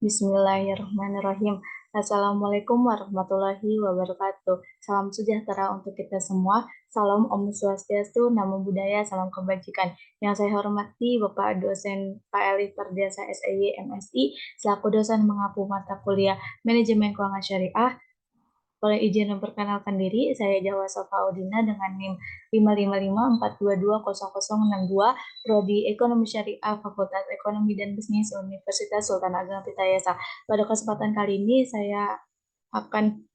Bismillahirrahmanirrahim. Assalamualaikum warahmatullahi wabarakatuh. Salam sejahtera untuk kita semua. Salam Om Swastiastu, Namo Buddhaya, salam kebajikan. Yang saya hormati Bapak dosen Pak Eli Pardiyasa SEY MSI, selaku dosen mengaku mata kuliah Manajemen Keuangan Syariah. Boleh izin memperkenalkan diri, saya Jawa Sofa Audina dengan NIM 55542200062, Prodi Ekonomi Syariah, Fakultas Ekonomi dan Bisnis, Universitas Sultan Ageng Tirtayasa. Pada kesempatan kali ini saya akan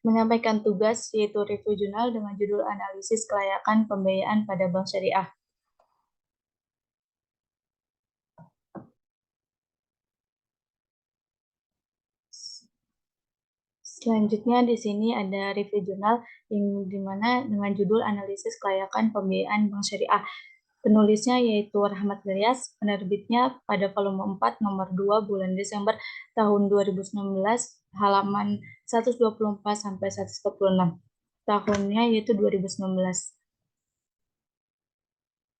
menyampaikan tugas yaitu review jurnal dengan judul analisis kelayakan pembiayaan pada bank syariah. Selanjutnya di sini ada review jurnal yang dimana dengan judul analisis kelayakan pembiayaan bank syariah. Penulisnya yaitu Rahmat Gayas, penerbitnya pada volume 4 nomor 2 bulan Desember tahun 2019, halaman 124 sampai 146. Tahunnya yaitu 2019.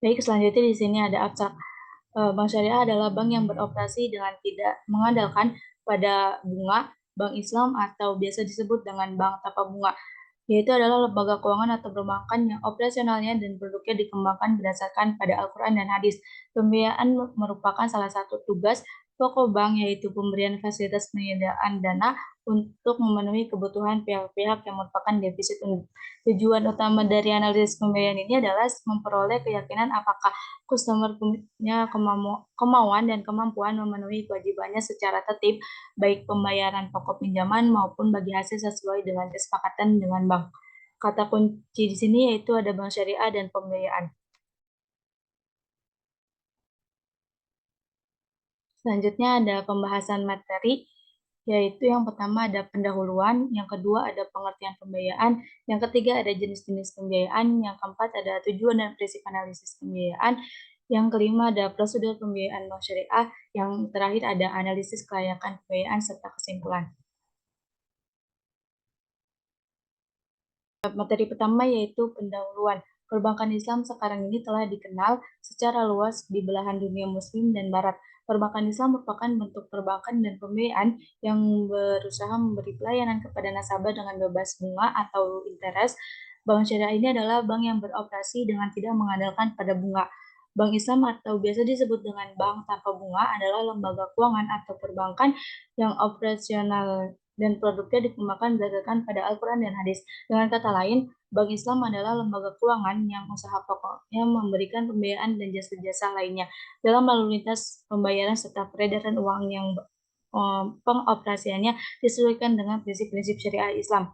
Baik, selanjutnya di sini ada abstrak. Bank Syariah adalah bank yang beroperasi dengan tidak mengandalkan pada bunga, bank Islam atau biasa disebut dengan bank tanpa bunga, yaitu adalah lembaga keuangan atau perbankan yang operasionalnya dan produknya dikembangkan berdasarkan pada Al-Quran dan Hadis. Pembiayaan merupakan salah satu tugas pokok bank, yaitu pemberian fasilitas penyediaan dana untuk memenuhi kebutuhan pihak-pihak yang merupakan defisit umum. Tujuan utama dari analisis pembiayaan ini adalah memperoleh keyakinan apakah customer punya kemauan dan kemampuan memenuhi kewajibannya secara tertib, baik pembayaran pokok pinjaman maupun bagi hasil sesuai dengan kesepakatan dengan bank. Kata kunci di sini yaitu ada bank syariah dan pembiayaan. Selanjutnya ada pembahasan materi, yaitu yang pertama ada pendahuluan, yang kedua ada pengertian pembiayaan, yang ketiga ada jenis-jenis pembiayaan, yang keempat ada tujuan dan prinsip analisis pembiayaan, yang kelima ada prosedur pembiayaan bank syariah, yang terakhir ada analisis kelayakan pembiayaan serta kesimpulan. Materi pertama yaitu pendahuluan. Perbankan Islam sekarang ini telah dikenal secara luas di belahan dunia Muslim dan Barat. Perbankan Islam merupakan bentuk perbankan dan pembiayaan yang berusaha memberi pelayanan kepada nasabah dengan bebas bunga atau interest. Bank syariah ini adalah bank yang beroperasi dengan tidak mengandalkan pada bunga. Bank Islam atau biasa disebut dengan bank tanpa bunga adalah lembaga keuangan atau perbankan yang operasional dan produknya dikembangkan berdasarkan pada Al-Quran dan Hadis. Dengan kata lain, Bank Islam adalah lembaga keuangan yang usaha pokoknya memberikan pembiayaan dan jasa-jasa lainnya dalam lalu lintas pembayaran serta peredaran uang yang pengoperasiannya disesuaikan dengan prinsip-prinsip syariah Islam.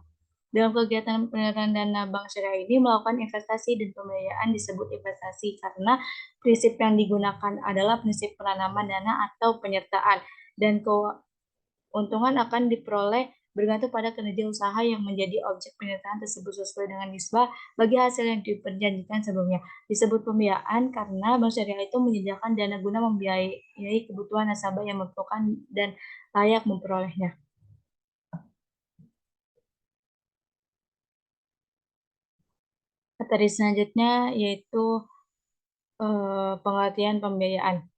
Dalam kegiatan penyerahan dana bank syariah ini melakukan investasi dan pembiayaan disebut investasi karena prinsip yang digunakan adalah prinsip penanaman dana atau penyertaan, dan keuntungan akan diperoleh bergantung pada kinerja usaha yang menjadi objek penyertaan tersebut sesuai dengan nisbah bagi hasil yang diperjanjikan sebelumnya. Disebut pembiayaan karena bank syariah itu menyediakan dana guna membiayai kebutuhan nasabah yang membutuhkan dan layak memperolehnya. Materi selanjutnya yaitu pengertian pembiayaan.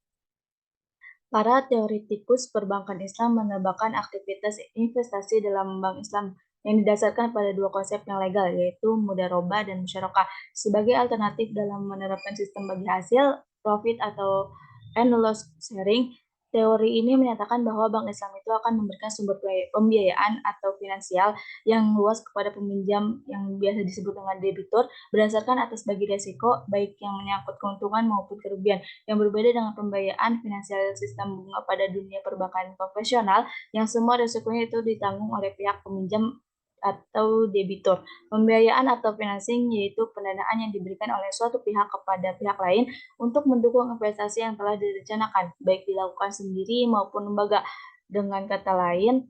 Para teoretikus perbankan Islam menebakkan aktivitas investasi dalam bank Islam yang didasarkan pada dua konsep yang legal, yaitu mudharabah dan musyarakah, sebagai alternatif dalam menerapkan sistem bagi hasil, profit atau and loss sharing. Teori ini menyatakan bahwa bank Islam itu akan memberikan sumber pembiayaan atau finansial yang luas kepada peminjam yang biasa disebut dengan debitur berdasarkan atas bagi resiko, baik yang menyangkut keuntungan maupun kerugian, yang berbeda dengan pembiayaan finansial sistem bunga pada dunia perbankan konvensional yang semua resikonya itu ditanggung oleh pihak peminjam atau debitur. Pembiayaan atau financing yaitu pendanaan yang diberikan oleh suatu pihak kepada pihak lain untuk mendukung investasi yang telah direncanakan, baik dilakukan sendiri maupun lembaga. Dengan kata lain,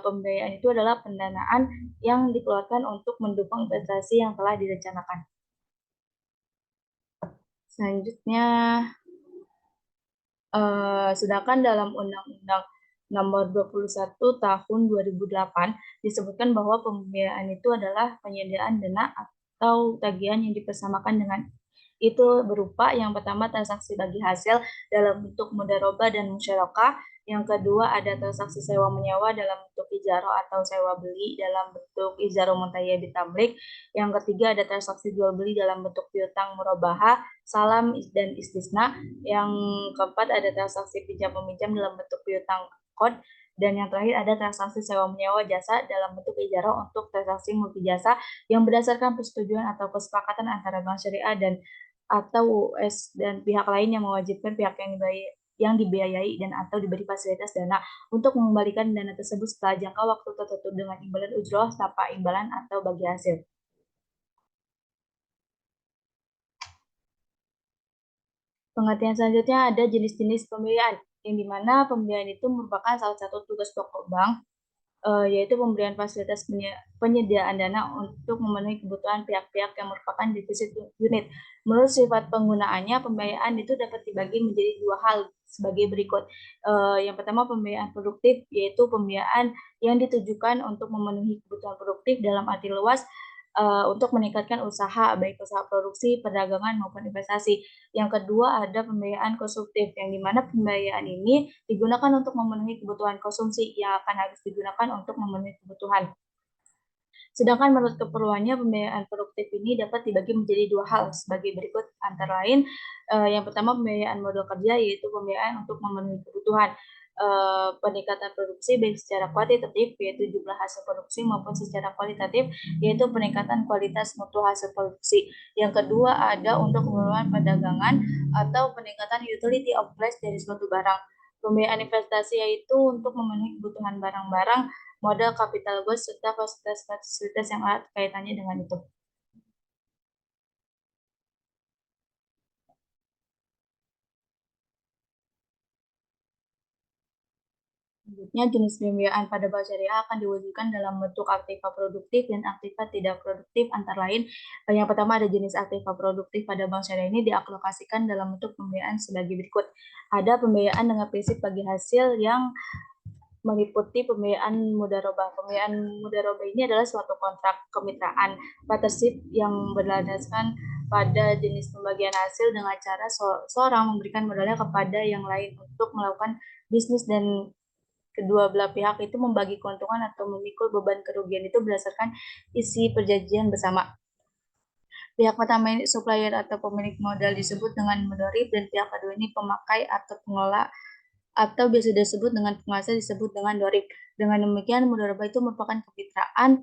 pembiayaan itu adalah pendanaan yang dikeluarkan untuk mendukung investasi yang telah direncanakan. Selanjutnya, sedangkan dalam Undang-Undang Nomor 21 Tahun 2008 disebutkan bahwa pembiayaan itu adalah penyediaan dana atau tagihan yang dipersamakan dengan Itu berupa yang pertama transaksi bagi hasil dalam bentuk mudharabah dan musyarakah. Yang kedua ada transaksi sewa menyewa dalam bentuk ijaro atau sewa beli dalam bentuk ijaro muntayya bitamlik. Yang ketiga ada transaksi jual beli dalam bentuk piutang murabahah, salam dan istisna. Yang keempat ada transaksi pinjam meminjam dalam bentuk piutang kod. Dan yang terakhir ada transaksi sewa menyewa jasa dalam bentuk ijaro untuk transaksi multi jasa yang berdasarkan persetujuan atau kesepakatan antara bank syariah dan atau US dan pihak lain yang mewajibkan pihak yang dibiayai dan atau diberi fasilitas dana untuk mengembalikan dana tersebut setelah jangka waktu tertentu dengan imbalan ujroh tanpa imbalan atau bagi hasil. Pengertian selanjutnya ada jenis-jenis pembiayaan, yang dimana pembiayaan itu merupakan salah satu tugas pokok bank, yaitu pemberian fasilitas penyediaan dana untuk memenuhi kebutuhan pihak-pihak yang merupakan defisit unit. Menurut sifat penggunaannya, pembiayaan itu dapat dibagi menjadi dua hal sebagai berikut. Yang pertama pembiayaan produktif, yaitu pembiayaan yang ditujukan untuk memenuhi kebutuhan produktif dalam arti luas, untuk meningkatkan usaha, baik usaha produksi, perdagangan, maupun investasi. Yang kedua ada pembiayaan konsumtif, yang dimana pembiayaan ini digunakan untuk memenuhi kebutuhan konsumsi yang akan habis digunakan untuk memenuhi kebutuhan. Sedangkan menurut keperluannya, pembiayaan produktif ini dapat dibagi menjadi dua hal sebagai berikut, antara lain yang pertama pembiayaan modal kerja, yaitu pembiayaan untuk memenuhi kebutuhan peningkatan produksi baik secara kuantitatif, yaitu jumlah hasil produksi, maupun secara kualitatif, yaitu peningkatan kualitas mutu hasil produksi. Yang kedua ada untuk keperluan perdagangan atau peningkatan utility of price dari suatu barang. Pembiayaan investasi yaitu untuk memenuhi kebutuhan barang-barang, modal, capital goods, serta fasilitas-fasilitas yang erat kaitannya dengan itu. Selanjutnya, jenis pembiayaan pada bank syariah akan diwujudkan dalam bentuk aktiva produktif dan aktiva tidak produktif, antara lain yang pertama ada jenis aktiva produktif pada bank syariah ini dialokasikan dalam bentuk pembiayaan sebagai berikut. Ada pembiayaan dengan prinsip bagi hasil yang meliputi pembiayaan mudharabah. Pembiayaan mudharabah ini adalah suatu kontrak kemitraan partnership yang berdasarkan pada jenis pembagian hasil dengan cara seorang memberikan modalnya kepada yang lain untuk melakukan bisnis, dan kedua belah pihak itu membagi keuntungan atau memikul beban kerugian itu berdasarkan isi perjanjian bersama. Pihak pertama ini supplier atau pemilik modal disebut dengan mudharib, dan pihak kedua ini pemakai atau pengelola atau biasa disebut dengan penguasa disebut dengan dorib. Dengan demikian, mudharabah itu merupakan kemitraan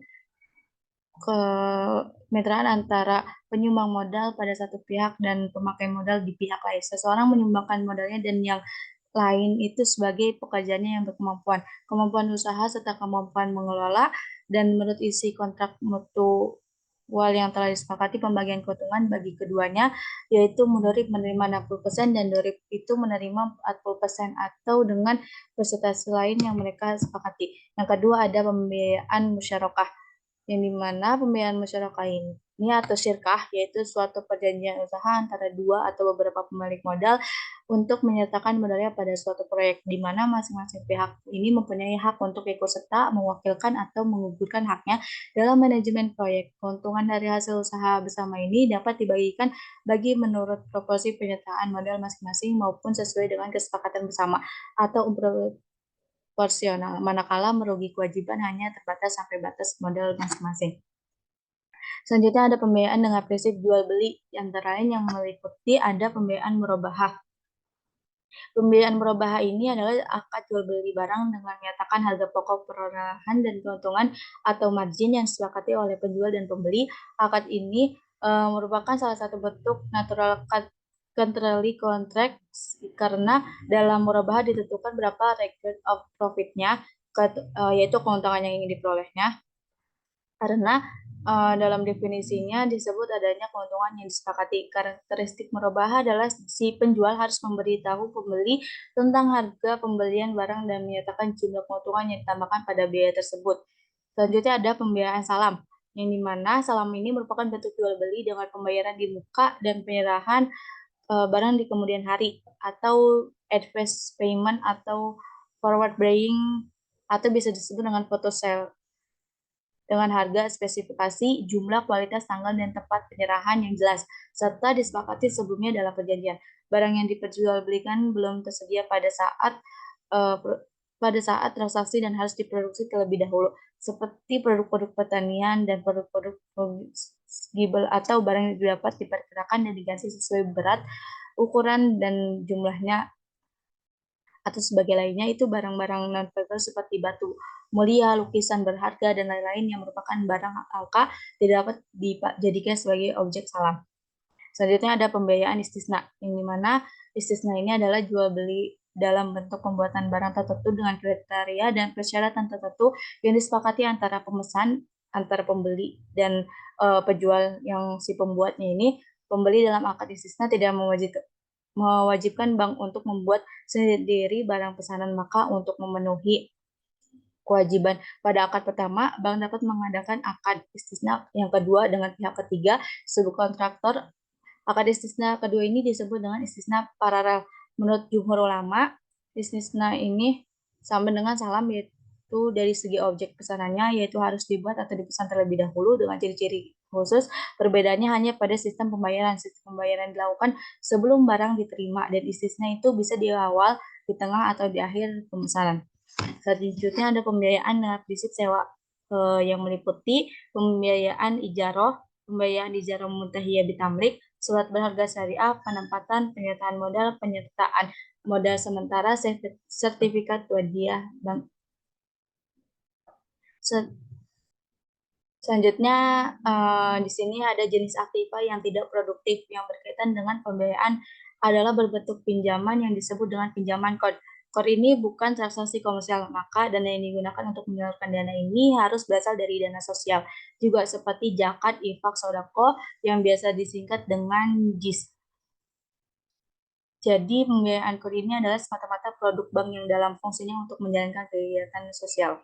antara penyumbang modal pada satu pihak dan pemakai modal di pihak lain. Seseorang menyumbangkan modalnya dan yang lain itu sebagai pekerjaannya yang berkemampuan, kemampuan usaha, serta kemampuan mengelola, dan menurut isi kontrak mutu wal yang telah disepakati pembagian keuntungan bagi keduanya, yaitu mudharib menerima 60% dan dorib itu menerima 40% atau dengan persentase lain yang mereka sepakati. Yang kedua ada pembiayaan musyarakah, yang dimana pembiayaan masyarakat ini atau syirkah yaitu suatu perjanjian usaha antara dua atau beberapa pemilik modal untuk menyertakan modalnya pada suatu proyek, di mana masing-masing pihak ini mempunyai hak untuk ikut serta, mewakilkan, atau menggugurkan haknya dalam manajemen proyek. Keuntungan dari hasil usaha bersama ini dapat dibagikan bagi menurut proporsi penyertaan modal masing-masing maupun sesuai dengan kesepakatan bersama atau proporsional, manakala merugi kewajiban hanya terbatas sampai batas modal masing-masing. Selanjutnya ada pembiayaan dengan prinsip jual beli, antara lain yang meliputi ada pembiayaan murabahah. Pembiayaan murabahah ini adalah akad jual beli barang dengan menyatakan harga pokok perorangan dan keuntungan atau margin yang disepakati oleh penjual dan pembeli. Akad ini merupakan salah satu bentuk natural contractually contracts, karena dalam murabahah ditentukan berapa record of profit-nya, yaitu keuntungan yang ingin diperolehnya, karena dalam definisinya disebut adanya keuntungan yang disepakati. Karakteristik merubah adalah si penjual harus memberitahu pembeli tentang harga pembelian barang dan menyatakan jumlah keuntungan yang ditambahkan pada biaya tersebut. Selanjutnya ada pembiayaan salam, yang dimana salam ini merupakan bentuk jual beli dengan pembayaran di muka dan penyerahan barang di kemudian hari, atau advance payment atau forward buying, atau bisa disebut dengan photo sale. dengan harga, spesifikasi, jumlah, kualitas, tanggal, dan tempat penyerahan yang jelas, serta disepakati sebelumnya dalam perjanjian. Barang yang diperjualbelikan belum tersedia eh, pada saat transaksi dan harus diproduksi terlebih dahulu, seperti produk-produk pertanian dan produk-produk fungible atau barang yang dapat diperkirakan dan diganti sesuai berat, ukuran, dan jumlahnya atau sebagai lainnya. Itu barang-barang non-fungible seperti batu mulia, lukisan berharga, dan lain-lain yang merupakan barang langka tidak dapat dijadikan sebagai objek salam. Selanjutnya ada pembiayaan istisna, yang dimana istisna ini adalah jual beli dalam bentuk pembuatan barang tertentu dengan kriteria dan persyaratan tertentu yang disepakati antara antara pembeli dan penjual. Yang si pembuatnya ini, pembeli dalam akad istisna tidak mewajibkan bank untuk membuat sendiri barang pesanan, maka untuk memenuhi kewajiban pada akad pertama, bank dapat mengadakan akad istisna yang kedua dengan pihak ketiga sebagai kontraktor. Akad istisna kedua ini disebut dengan istisna paralel. Menurut jumhur ulama, istisna ini sama dengan salam, yaitu dari segi objek pesanannya, yaitu harus dibuat atau dipesan terlebih dahulu dengan ciri-ciri khusus. Perbedaannya hanya pada sistem pembayaran. Sistem pembayaran dilakukan sebelum barang diterima, dan istisna itu bisa di awal, di tengah, atau di akhir pemesanan. Selanjutnya ada pembiayaan dengan prinsip sewa, yang meliputi pembiayaan ijaroh, pembiayaan ijaroh muntahiyah bitamlik, surat berharga syariah, penempatan, penyertaan modal, penyertaan modal sementara, sertifikat wadiah bank. Selanjutnya, di sini ada jenis aktiva yang tidak produktif yang berkaitan dengan pembiayaan adalah berbentuk pinjaman yang disebut dengan pinjaman kod. Kod ini bukan transaksi komersial, maka dana yang digunakan untuk menyalurkan dana ini harus berasal dari dana sosial, juga seperti zakat, infak, sodako yang biasa disingkat dengan JIS. Jadi pembiayaan kod ini adalah semata-mata produk bank yang dalam fungsinya untuk menjalankan kegiatan sosial.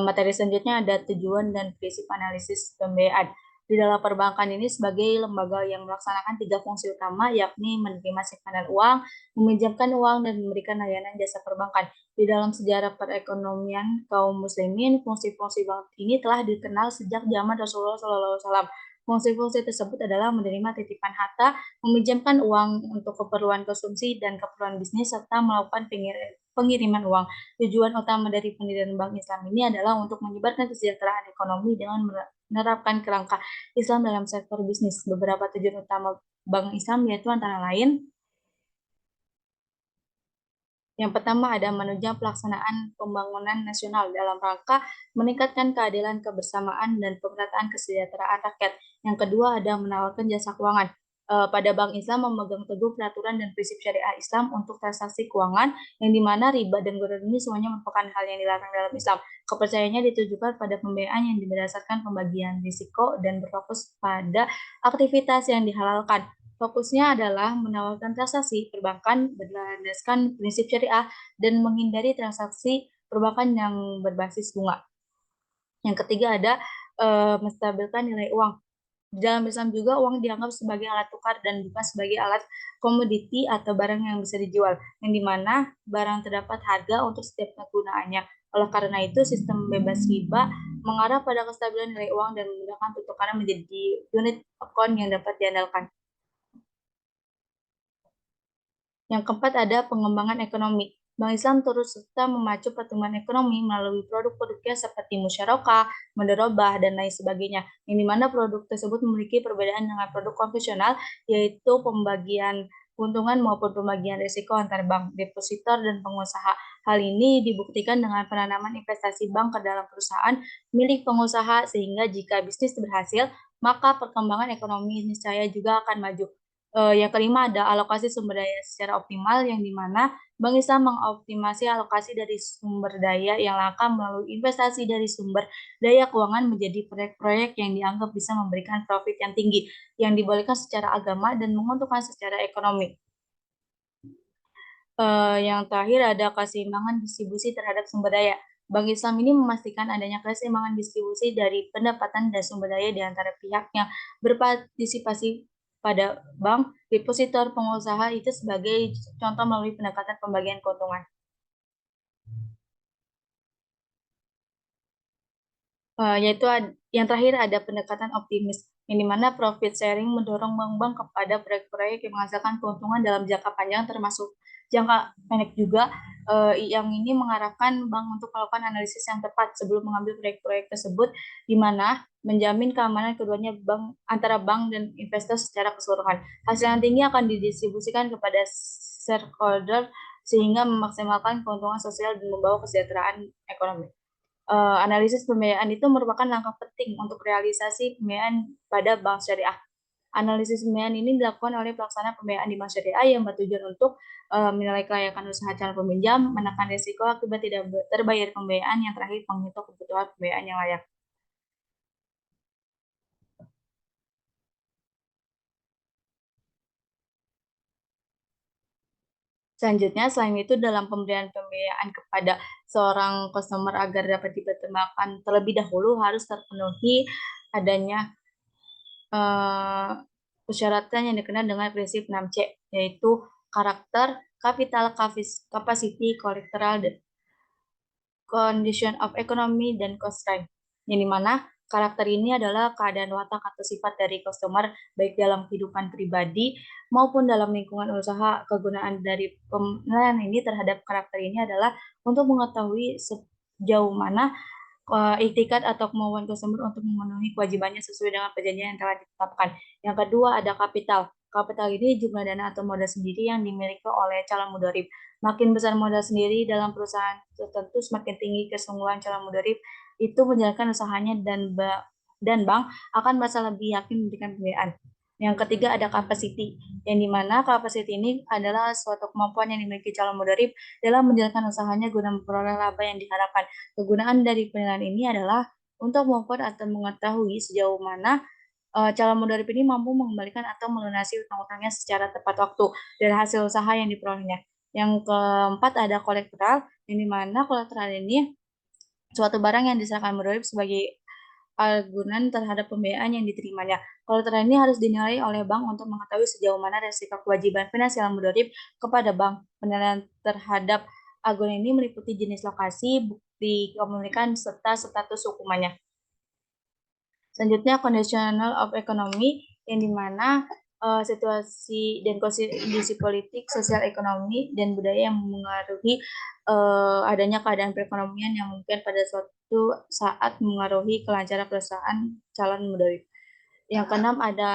Materi selanjutnya ada tujuan dan prinsip analisis pembiayaan. Di dalam perbankan ini sebagai lembaga yang melaksanakan 3 fungsi utama, yakni menerima simpanan uang, meminjamkan uang, dan memberikan layanan jasa perbankan. Di dalam sejarah perekonomian kaum muslimin, fungsi-fungsi bank ini telah dikenal sejak zaman Rasulullah SAW. Fungsi-fungsi tersebut adalah menerima titipan harta, meminjamkan uang untuk keperluan konsumsi dan keperluan bisnis, serta melakukan pengiriman uang. Tujuan utama dari pendirian Bank Islam ini adalah untuk menyebarkan kesejahteraan ekonomi dengan menerapkan kerangka Islam dalam sektor bisnis. Beberapa tujuan utama Bank Islam yaitu antara lain, yang pertama ada menunjang pelaksanaan pembangunan nasional dalam rangka meningkatkan keadilan, kebersamaan, dan pemerataan kesejahteraan rakyat. Yang kedua ada menawarkan jasa keuangan. Pada Bank Islam memegang teguh peraturan dan prinsip syariah Islam untuk transaksi keuangan, yang dimana riba dan gurur ini semuanya merupakan hal yang dilarang dalam Islam. Kepercayaannya ditujukan pada pembiayaan yang berdasarkan pembagian risiko dan berfokus pada aktivitas yang dihalalkan. Fokusnya adalah menawarkan transaksi perbankan berdasarkan prinsip syariah dan menghindari transaksi perbankan yang berbasis bunga. Yang ketiga ada menstabilkan nilai uang. Di dalam Islam juga uang dianggap sebagai alat tukar dan bukan sebagai alat komoditi atau barang yang bisa dijual, yang dimana barang terdapat harga untuk setiap penggunaannya. Oleh karena itu, sistem bebas riba mengarah pada kestabilan nilai uang dan memudahkan pertukaran menjadi unit account yang dapat diandalkan. Yang keempat ada pengembangan ekonomi. Bank Islam turut serta memacu pertumbuhan ekonomi melalui produk-produknya seperti musyarakah, mudharabah, dan lain sebagainya. Yang dimana produk tersebut memiliki perbedaan dengan produk konvensional, yaitu pembagian keuntungan maupun pembagian risiko antar bank, depositor, dan pengusaha. Hal ini dibuktikan dengan penanaman investasi bank ke dalam perusahaan milik pengusaha, sehingga jika bisnis berhasil, maka perkembangan ekonomi niscaya juga akan maju. Yang kelima ada alokasi sumber daya secara optimal, yang dimana Bank Islam mengoptimasi alokasi dari sumber daya yang langka melalui investasi dari sumber daya keuangan menjadi proyek-proyek yang dianggap bisa memberikan profit yang tinggi, yang dibolehkan secara agama dan menguntungkan secara ekonomi. Yang terakhir ada keseimbangan distribusi terhadap sumber daya. Bank Islam ini memastikan adanya keseimbangan distribusi dari pendapatan dan sumber daya di antara pihak yang berpartisipasi pada bank, depositor, pengusaha itu sebagai contoh melalui pendekatan pembagian keuntungan. Yaitu yang terakhir ada pendekatan optimis, yang dimana profit sharing mendorong bank-bank kepada proyek-proyek yang menghasilkan keuntungan dalam jangka panjang termasuk jangka pendek juga, yang ini mengarahkan bank untuk melakukan analisis yang tepat sebelum mengambil proyek-proyek tersebut, di mana menjamin keamanan keduanya bank antara bank dan investor secara keseluruhan. Hasil nantinya akan didistribusikan kepada shareholder sehingga memaksimalkan keuntungan sosial dan membawa kesejahteraan ekonomi. Analisis pembiayaan itu merupakan langkah penting untuk realisasi pembiayaan pada bank syariah. Analisis pembiayaan ini dilakukan oleh pelaksana pembiayaan di bank syariah yang bertujuan untuk menilai kelayakan usaha calon peminjam, menekan risiko akibat tidak terbayar pembiayaan, yang terakhir menghitung kebutuhan pembiayaan yang layak. Selanjutnya, selain itu dalam pemberian pembiayaan kepada seorang customer agar dapat dipertimbangkan terlebih dahulu harus terpenuhi adanya eh, persyaratan yang dikenal dengan prinsip 6C, yaitu karakter, capital capacity, collateral, condition of economy, dan constraint. Yang dimana karakter ini adalah keadaan watak atau sifat dari customer, baik dalam kehidupan pribadi maupun dalam lingkungan usaha. Kegunaan dari penilaian ini terhadap karakter ini adalah untuk mengetahui sejauh mana iktikat atau kemauan customer untuk memenuhi kewajibannya sesuai dengan perjanjian yang telah ditetapkan. Yang kedua ada kapital. Kapital ini jumlah dana atau modal sendiri yang dimiliki oleh calon mudharib. Makin besar modal sendiri dalam perusahaan tertentu, semakin tinggi kesungguhan calon mudharib itu menjalankan usahanya, dan bank akan merasa lebih yakin memberikan pembiayaan. Yang ketiga ada capacity, yang dimana capacity ini adalah suatu kemampuan yang dimiliki calon mudharib dalam menjalankan usahanya guna memperoleh laba yang diharapkan. Kegunaan dari penilaian ini adalah untuk mengukur atau mengetahui sejauh mana calon mudharib ini mampu mengembalikan atau melunasi utang-utangnya secara tepat waktu dari hasil usaha yang diperolehnya. Yang keempat ada kolateral, yang dimana kolateral ini suatu barang yang diserahkan mudharib sebagai argumen terhadap pembiayaan yang diterimanya. Kolateral ini harus dinilai oleh bank untuk mengetahui sejauh mana resiko kewajiban finansial mudharib kepada bank. Penilaian terhadap argumen ini meliputi jenis lokasi, bukti kepemilikan, serta status hukumannya. Selanjutnya, conditional of economy, yang dimana situasi dan kondisi politik, sosial, ekonomi, dan budaya yang mengaruhi adanya keadaan perekonomian yang mungkin pada suatu saat mengaruhi kelancaran perusahaan calon mudharib. Yang keenam ada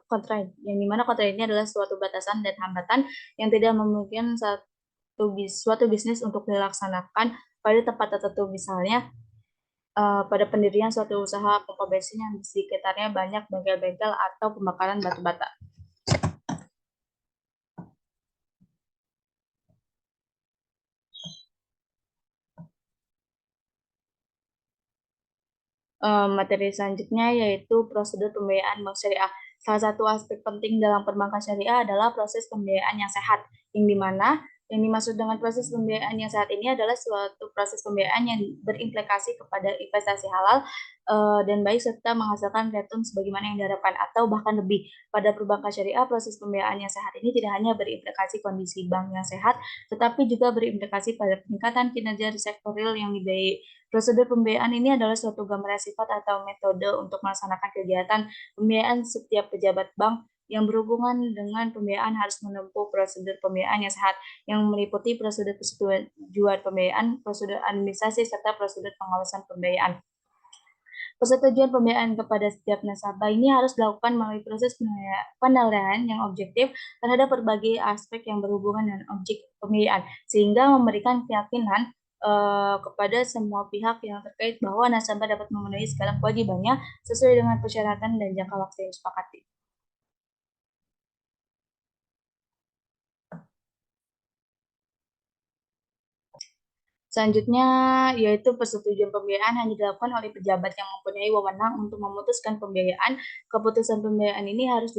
constraint, yang dimana constraint ini adalah suatu batasan dan hambatan yang tidak memungkinkan suatu bisnis untuk dilaksanakan pada tempat tertentu, misalnya pada pendirian suatu usaha pompa bensin yang di sekitarnya banyak bengkel-bengkel atau pembakaran batu bata. Materi selanjutnya yaitu prosedur pembiayaan bank syariah. Salah satu aspek penting dalam perbankan syariah adalah proses pembiayaan yang sehat, yang dimana yang dimaksud dengan proses pembiayaan yang sehat ini adalah suatu proses pembiayaan yang berimplikasi kepada investasi halal dan baik serta menghasilkan return sebagaimana yang diharapkan atau bahkan lebih. Pada perbankan syariah, proses pembiayaan yang sehat ini tidak hanya berimplikasi kondisi bank yang sehat, tetapi juga berimplikasi pada peningkatan kinerja sektor real yang lebih. Prosedur pembiayaan ini adalah suatu gambaran sifat atau metode untuk melaksanakan kegiatan pembiayaan. Setiap pejabat bank yang berhubungan dengan pembiayaan harus menempuh prosedur pembiayaan yang sehat, yang meliputi prosedur persetujuan pembiayaan, prosedur administrasi, serta prosedur pengawasan pembiayaan. Persetujuan pembiayaan kepada setiap nasabah ini harus dilakukan melalui proses penilaian yang objektif terhadap berbagai aspek yang berhubungan dengan objek pembiayaan, sehingga memberikan keyakinan kepada semua pihak yang terkait bahwa nasabah dapat memenuhi segala kewajibannya sesuai dengan persyaratan dan jangka waktu yang disepakati. Selanjutnya, yaitu persetujuan pembiayaan hanya dilakukan oleh pejabat yang mempunyai wewenang untuk memutuskan pembiayaan. Keputusan pembiayaan ini harus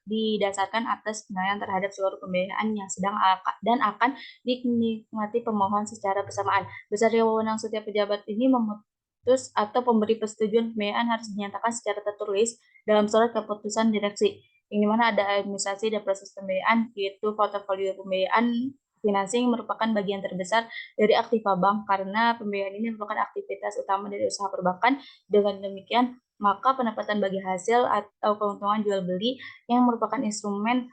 didasarkan atas penilaian terhadap seluruh pembiayaan yang sedang dan akan dinikmati pemohon secara bersamaan. Besarnya wewenang setiap pejabat ini memutus atau pemberi persetujuan pembiayaan harus dinyatakan secara tertulis dalam surat keputusan direksi, yang dimana ada administrasi dan proses pembiayaan, yaitu portofolio pembiayaan, financing merupakan bagian terbesar dari aktiva bank karena pembiayaan ini merupakan aktivitas utama dari usaha perbankan. Dengan demikian, maka pendapatan bagi hasil atau keuntungan jual beli yang merupakan instrumen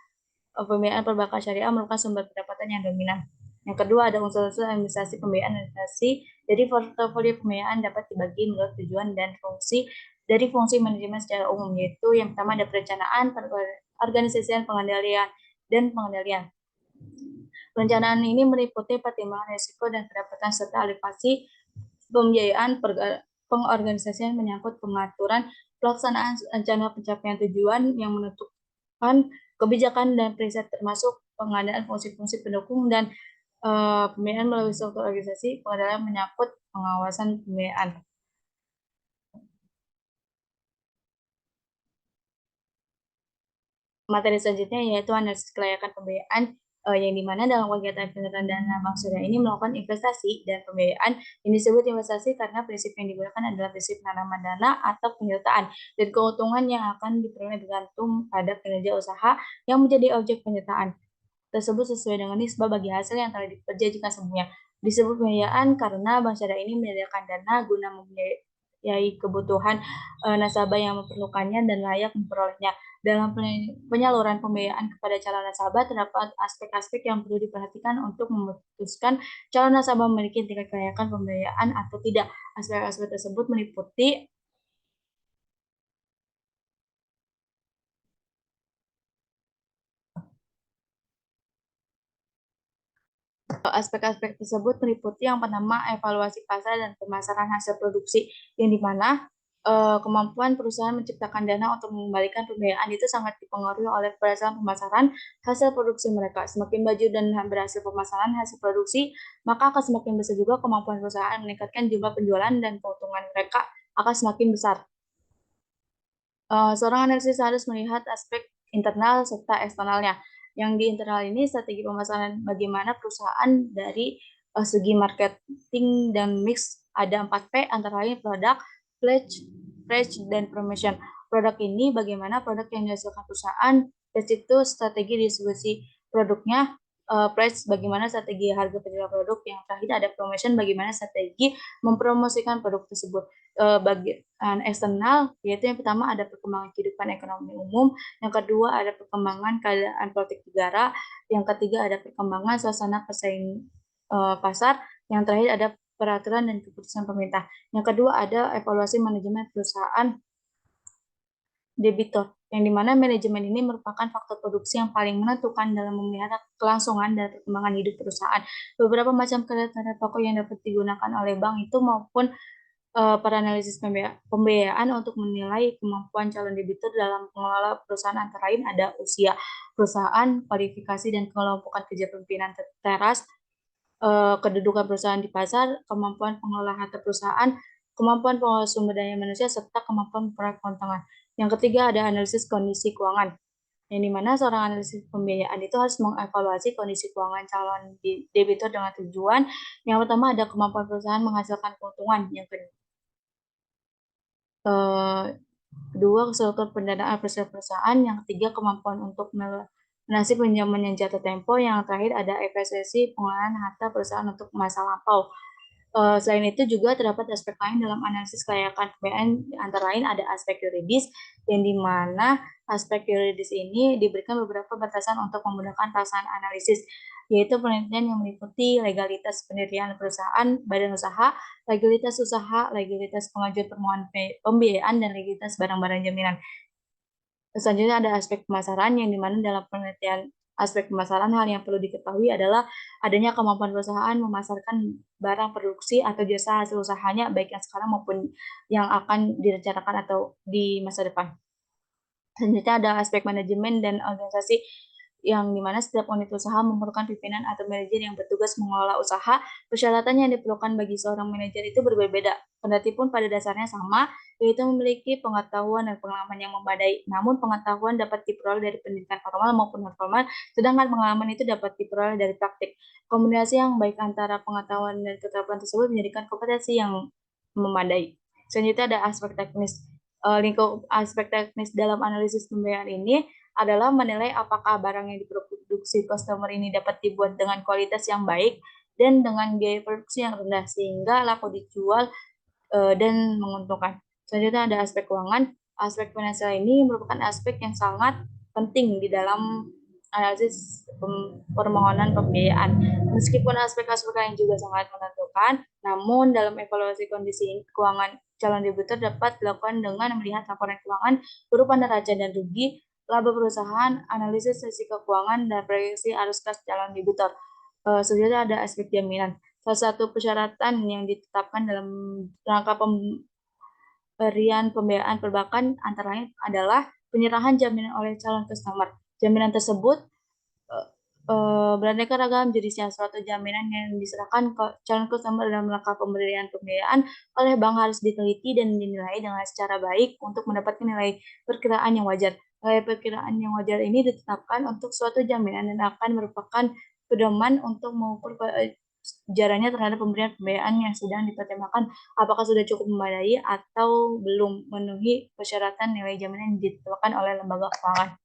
pembiayaan perbankan syariah merupakan sumber pendapatan yang dominan. Yang kedua ada unsur-unsur administrasi pembiayaan administrasi. Jadi portofolio pembiayaan dapat dibagi menurut tujuan dan fungsi dari fungsi manajemen secara umum, yaitu yang pertama ada perencanaan, organisasian, pengendalian. Perencanaan ini meliputi pertimbangan risiko dan pendapatan serta alokasi pembiayaan, pengorganisasian menyangkut pengaturan pelaksanaan rencana pencapaian tujuan yang menentukan kebijakan dan preset termasuk pengadaan fungsi-fungsi pendukung dan pembiayaan melalui struktur organisasi. Pengadaan menyangkut pengawasan pembiayaan. Materi selanjutnya yaitu analisis kelayakan pembiayaan, yang dimana dalam kegiatan penyerahan dana Bank Syariah ini melakukan investasi dan pembiayaan yang disebut investasi karena prinsip yang digunakan adalah prinsip penanaman dana atau penyertaan, dan keuntungan yang akan diperoleh bergantung pada kinerja usaha yang menjadi objek penyertaan tersebut sesuai dengan nisbah bagi hasil yang telah diperjanjikan sebelumnya. Disebut pembiayaan karena Bank Syariah ini menyediakan dana guna membiayai kebutuhan nasabah yang memerlukannya dan layak memperolehnya. Dalam penyaluran pembiayaan kepada calon nasabah, terdapat aspek-aspek yang perlu diperhatikan untuk memutuskan calon nasabah memiliki tingkat kelayakan pembiayaan atau tidak. Aspek-aspek tersebut meliputi aspek-aspek tersebut meliputi yang pertama evaluasi pasar dan pemasaran hasil produksi, yang dimana kemampuan perusahaan menciptakan dana untuk mengembalikan pembiayaan itu sangat dipengaruhi oleh keberhasilan pemasaran hasil produksi mereka. Semakin maju dan berhasil pemasaran hasil produksi, maka akan semakin besar juga kemampuan perusahaan meningkatkan jumlah penjualan dan keuntungan mereka akan semakin besar. Seorang analisis harus melihat aspek internal serta eksternalnya. Yang di internal ini strategi pemasaran bagaimana perusahaan dari segi marketing dan mix ada 4P antara lain produk, pledge, dan promotion. Produk ini bagaimana produk yang dihasilkan perusahaan, pledge itu strategi distribusi produknya, price bagaimana strategi harga penjualan produk, yang terakhir ada promotion bagaimana strategi mempromosikan produk tersebut. Bagian eksternal yaitu yang pertama ada perkembangan kehidupan ekonomi umum, yang kedua ada perkembangan keadaan politik negara, yang ketiga ada perkembangan suasana persaingan pasar, yang terakhir ada peraturan dan keputusan pemerintah. Yang kedua ada evaluasi manajemen perusahaan debitor, yang dimana manajemen ini merupakan faktor produksi yang paling menentukan dalam memelihara kelangsungan dan perkembangan hidup perusahaan. Beberapa macam kriteria pokok yang dapat digunakan oleh bank itu maupun para analisis pembiayaan untuk menilai kemampuan calon debitur dalam mengelola perusahaan antara lain ada usia perusahaan, kualifikasi dan kelompokan kerja pimpinan teras, kedudukan perusahaan di pasar, kemampuan pengelola harta perusahaan, kemampuan pengelola sumber daya manusia, serta kemampuan proyek keuangan. Yang ketiga ada analisis kondisi keuangan, yang dimana seorang analisis pembiayaan itu harus mengevaluasi kondisi keuangan calon debitur dengan tujuan yang pertama ada kemampuan perusahaan menghasilkan keuntungan, yang kedua struktur pendanaan perusahaan, yang ketiga kemampuan untuk melunasi pinjaman yang jatuh tempo, yang terakhir ada efisiensi pengelolaan harta perusahaan untuk masa lampau. Selain itu juga terdapat aspek lain dalam analisis kelayakan pembiayaan, antara lain ada aspek yuridis, yang dimana aspek yuridis ini diberikan beberapa batasan untuk memudahkan pelaksanaan analisis, yaitu penelitian yang meliputi legalitas pendirian perusahaan, badan usaha, legalitas pengajuan permohonan pembiayaan, dan legalitas barang-barang jaminan. Selanjutnya ada aspek pemasaran, yang dimana dalam penelitian aspek pemasaran hal yang perlu diketahui adalah adanya kemampuan perusahaan memasarkan barang produksi atau jasa hasil usahanya baik yang sekarang maupun yang akan direncanakan atau di masa depan. Selanjutnya ada aspek manajemen dan organisasi, yang dimana setiap unit usaha memerlukan pimpinan atau manajer yang bertugas mengelola usaha. Persyaratan yang diperlukan bagi seorang manajer itu berbeda-beda, kendati pun pada dasarnya sama, yaitu memiliki pengetahuan dan pengalaman yang memadai. Namun pengetahuan dapat diperoleh dari pendidikan formal maupun non formal, sedangkan pengalaman itu dapat diperoleh dari praktik. Kombinasi yang baik antara pengetahuan dan keterampilan tersebut menjadikan kompetensi yang memadai. Selanjutnya ada aspek teknis. Lingkup aspek teknis dalam analisis pembiayaan ini adalah menilai apakah barang yang diproduksi customer ini dapat dibuat dengan kualitas yang baik dan dengan biaya produksi yang rendah sehingga laku dijual dan menguntungkan. Selanjutnya ada aspek keuangan. Aspek finansial ini merupakan aspek yang sangat penting di dalam analisis permohonan pembiayaan. Meskipun aspek-aspek lain juga sangat menentukan, namun dalam evaluasi kondisi keuangan calon debitur dapat dilakukan dengan melihat laporan keuangan berupa neraca dan rugi, laba perusahaan, analisis risiko keuangan, dan proyeksi arus kas calon debitur. Selanjutnya ada aspek jaminan. Salah satu persyaratan yang ditetapkan dalam rangka pemberian pembiayaan perbankan antara lain adalah penyerahan jaminan oleh calon customer. Jaminan tersebut beraneka ragam jenisnya. Suatu jaminan yang diserahkan ke calon customer dalam rangka pemberian pembiayaan oleh bank harus diteliti dan dinilai dengan secara baik untuk mendapatkan nilai perkiraan yang wajar. Nilai perkiraan yang wajar ini ditetapkan untuk suatu jaminan dan akan merupakan pedoman untuk mengukur jarannya terhadap pemberian pembiayaan yang sedang dipertimbangkan apakah sudah cukup memadai atau belum memenuhi persyaratan nilai jaminan yang ditetapkan oleh lembaga keuangan.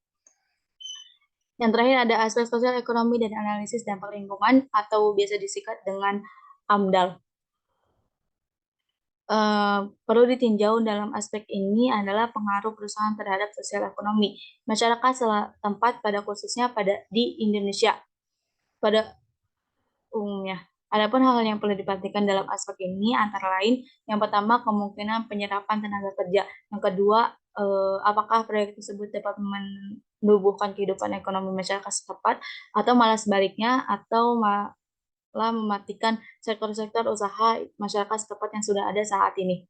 Yang terakhir ada aspek sosial ekonomi dan analisis dampak lingkungan atau biasa disingkat dengan AMDAL. Perlu ditinjau dalam aspek ini adalah pengaruh perusahaan terhadap sosial ekonomi masyarakat setempat pada khususnya di Indonesia pada umumnya. Adapun hal yang perlu diperhatikan dalam aspek ini antara lain yang pertama kemungkinan penyerapan tenaga kerja, yang kedua apakah proyek tersebut dapat menumbuhkan kehidupan ekonomi masyarakat setempat atau malah sebaliknya atau malah mematikan sektor-sektor usaha masyarakat setempat yang sudah ada saat ini.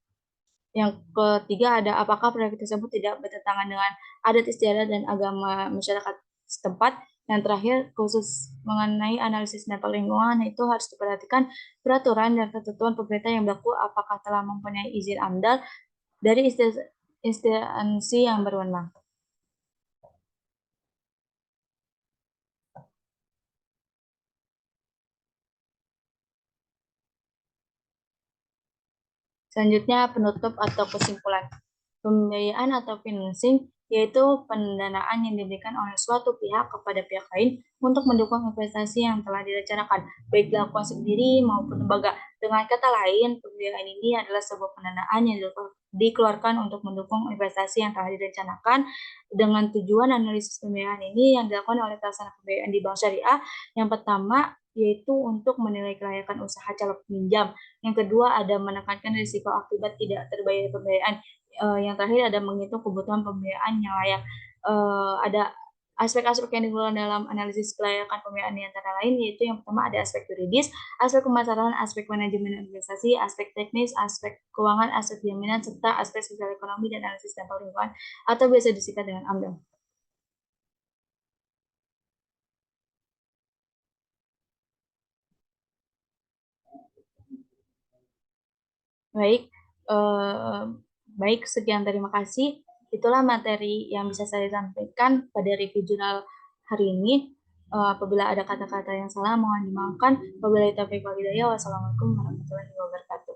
Yang ketiga ada apakah proyek tersebut tidak bertentangan dengan adat istiadat dan agama masyarakat setempat. Yang terakhir khusus mengenai analisis dampak lingkungan itu harus diperhatikan peraturan dan ketentuan pemerintah yang berlaku apakah telah mempunyai izin AMDAL dari instansi yang berwenang. Selanjutnya penutup atau kesimpulan. Pembiayaan atau financing yaitu pendanaan yang diberikan oleh suatu pihak kepada pihak lain untuk mendukung investasi yang telah direncanakan, baik dilakukan sendiri maupun lembaga. Dengan kata lain, pembiayaan ini adalah sebuah pendanaan yang dikeluarkan untuk mendukung investasi yang telah direncanakan dengan tujuan analisis pembiayaan ini yang dilakukan oleh pelaksana pembiayaan di bank syariah. Yang pertama yaitu untuk menilai kelayakan usaha calon peminjam. Yang kedua ada menekankan risiko akibat tidak terbayar pembiayaan. Yang terakhir ada menghitung kebutuhan pembiayaan yang layak. Ada aspek-aspek yang digunakan dalam analisis kelayakan pembiayaan yang antara lain yaitu yang pertama ada aspek yuridis, aspek pemasaran, aspek manajemen investasi, aspek teknis, aspek keuangan, aspek jaminan, serta aspek sosial ekonomi dan analisis dampak lingkungan atau biasa disingkat dengan AMDAL. Baik, eh, baik sekian terima kasih. Itulah materi yang bisa saya sampaikan pada review jurnal hari ini. Apabila ada kata-kata yang salah, mohon dimaafkan. Wabillahi taufiq wal hidayah. Wassalamualaikum warahmatullahi wabarakatuh.